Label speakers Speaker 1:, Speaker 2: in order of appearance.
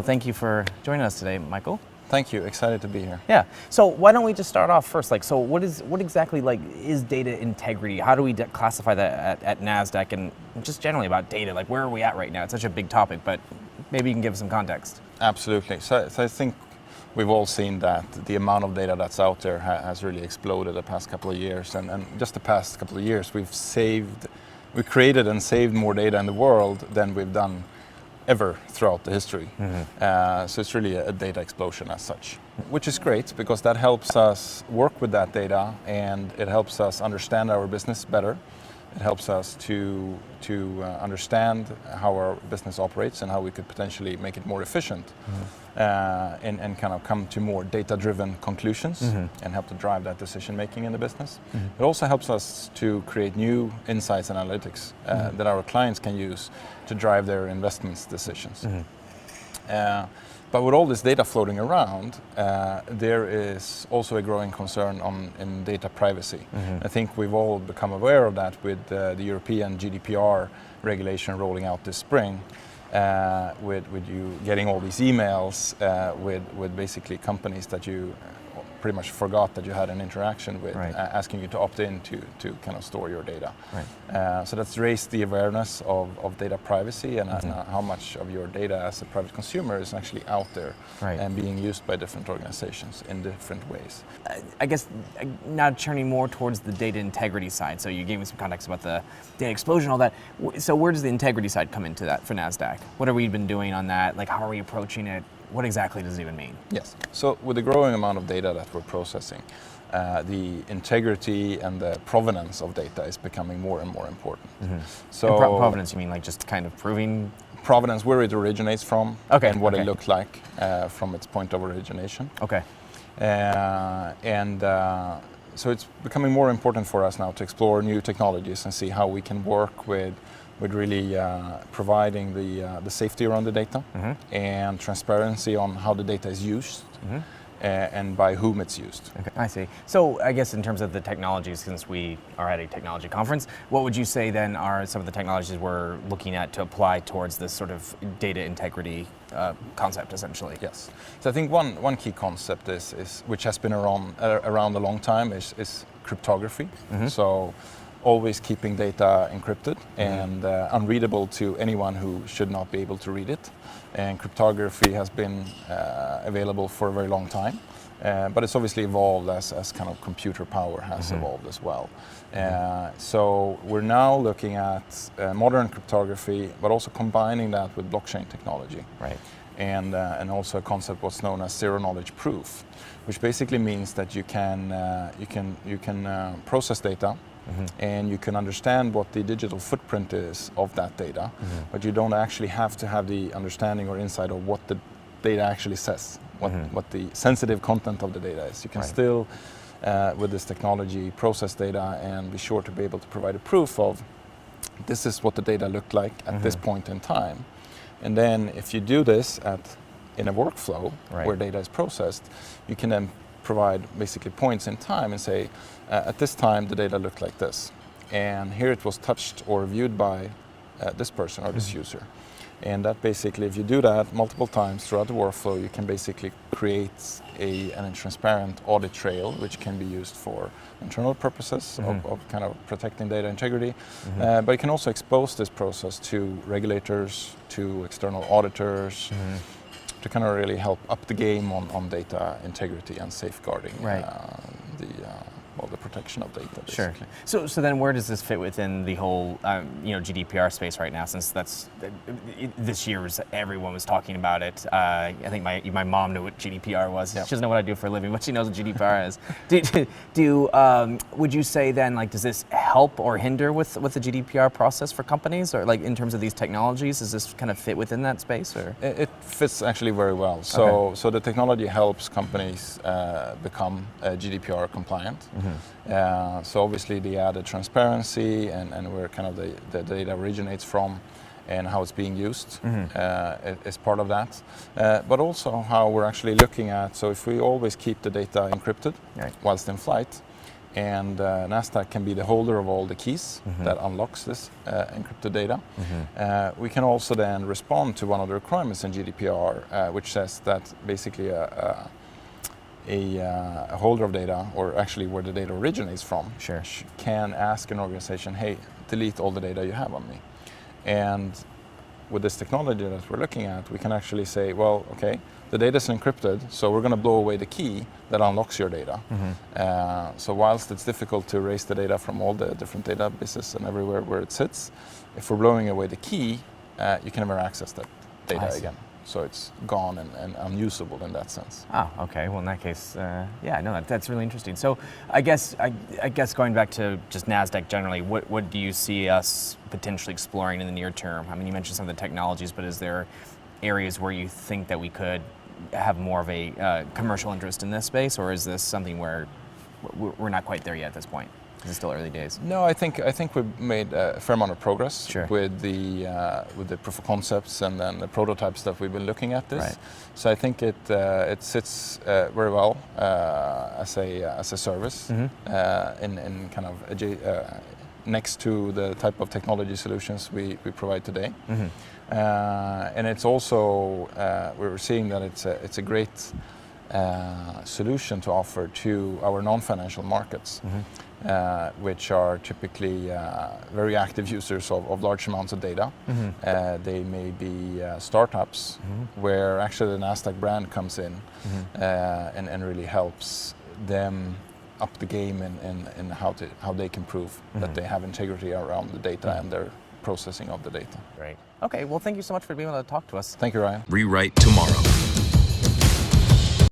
Speaker 1: Thank you for joining us today, Michael.
Speaker 2: Thank you. Excited to be here.
Speaker 1: Yeah. So why don't we just start off first? So what exactly is data integrity? How do we classify that at Nasdaq, and just generally about data? Like, where are we at right now? It's such a big topic, but maybe you can give us some context.
Speaker 2: Absolutely. So I think we've all seen that the amount of data that's out there has really exploded the past couple of years, and just the past couple of years we created and saved more data in the world than we've done ever throughout the history. So it's really a data explosion as such, which is great because that helps us work with that data and it helps us understand our business better. It helps us to understand how our business operates and how we could potentially make it more efficient, and kind of come to more data-driven conclusions and help to drive that decision-making in the business. It also helps us to create new insights and analytics that our clients can use to drive their investments decisions. But with all this data floating around, there is also a growing concern in data privacy. I think we've all become aware of that with the European GDPR regulation rolling out this spring, with you getting all these emails with basically companies that you pretty much forgot that you had an interaction with, asking you to opt in to kind of store your data. So that's raised the awareness of data privacy and how much of your data as a private consumer is actually out there and being used by different organizations in different ways.
Speaker 1: I guess now turning more towards the data integrity side. So you gave me some context about the data explosion, all that. So where does the integrity side come into that for Nasdaq? What have we been doing on that? Like, how are we approaching it? What exactly does it even mean?
Speaker 2: Yes. So with the growing amount of data that we're processing, the integrity and the provenance of data is becoming more and more important.
Speaker 1: So provenance, you mean like just kind of proving?
Speaker 2: Provenance, where it originates from, and what it looked like from its point of origination. So it's becoming more important for us now to explore new technologies and see how we can work with really providing the safety around the data and transparency on how the data is used and by whom it's used.
Speaker 1: I see. So I guess in terms of the technologies, since we are at a technology conference, what would you say then are some of the technologies we're looking at to apply towards this sort of data integrity concept, essentially?
Speaker 2: Yes. So I think one key concept is which has been around a long time is cryptography. So always keeping data encrypted and unreadable to anyone who should not be able to read it. And cryptography has been available for a very long time, but it's obviously evolved as kind of computer power has evolved as well. So we're now looking at modern cryptography, but also combining that with blockchain technology. And also a concept what's known as zero knowledge proof, which basically means that you can process data and you can understand what the digital footprint is of that data, but you don't actually have to have the understanding or insight of what the data actually says, what the sensitive content of the data is. You can still, with this technology, process data and be sure to be able to provide a proof of this is what the data looked like at this point in time. And then if you do this in a workflow where data is processed, you can then provide basically points in time and say, at this time the data looked like this, and here it was touched or viewed by this person or this user. And that basically, if you do that multiple times throughout the workflow, you can basically create a transparent audit trail, which can be used for internal purposes of kind of protecting data integrity. But you can also expose this process to regulators, to external auditors, to kind of really help up the game on data integrity and safeguarding the protection of data, basically.
Speaker 1: Sure. So then where does this fit within the whole GDPR space right now, since this year everyone was talking about it. I think my mom knew what GDPR was. She doesn't know what I do for a living, but she knows what GDPR is. Would you say then, like, does this help or hinder with the GDPR process for companies, or like in terms of these technologies, does this kind of fit within that space? Or
Speaker 2: it fits actually very well. So the technology helps companies become GDPR compliant. So obviously the added transparency and where kind of the data originates from and how it's being used is part of that. But also how we're actually looking at, so if we always keep the data encrypted whilst in flight, and Nasdaq can be the holder of all the keys that unlocks this encrypted data. We can also then respond to one of the requirements in GDPR, which says that basically a holder of data, or actually where the data originates from,
Speaker 1: Sure.
Speaker 2: can ask an organization, hey, delete all the data you have on me. And with this technology that we're looking at, we can actually say, well, okay, the data is encrypted, so we're going to blow away the key that unlocks your data. So whilst it's difficult to erase the data from all the different databases and everywhere where it sits, if we're blowing away the key, you can never access that data again. So it's gone and unusable in that sense.
Speaker 1: Oh, okay. Well, in that case, yeah, no, that's really interesting. So I guess going back to just Nasdaq generally, what do you see us potentially exploring in the near term? I mean, you mentioned some of the technologies, but is there areas where you think that we could have more of a commercial interest in this space, or is this something where we're not quite there yet at this point? Is it still early days?
Speaker 2: No, I think we've made a fair amount of progress
Speaker 1: Sure.
Speaker 2: with the proof of concepts and then the prototypes that we've been looking at this.
Speaker 1: Right.
Speaker 2: So I think it sits very well as a service in kind of next to the type of technology solutions we provide today. And it's also we're seeing that it's a great solution to offer to our non-financial markets. Which are typically very active users of large amounts of data. They may be startups where actually the Nasdaq brand comes in and really helps them up the game in how they can prove that they have integrity around the data and their processing of the data.
Speaker 1: Great. Okay, well, thank you so much for being able to talk to us.
Speaker 2: Thank you, Ryan.
Speaker 3: Rewrite tomorrow.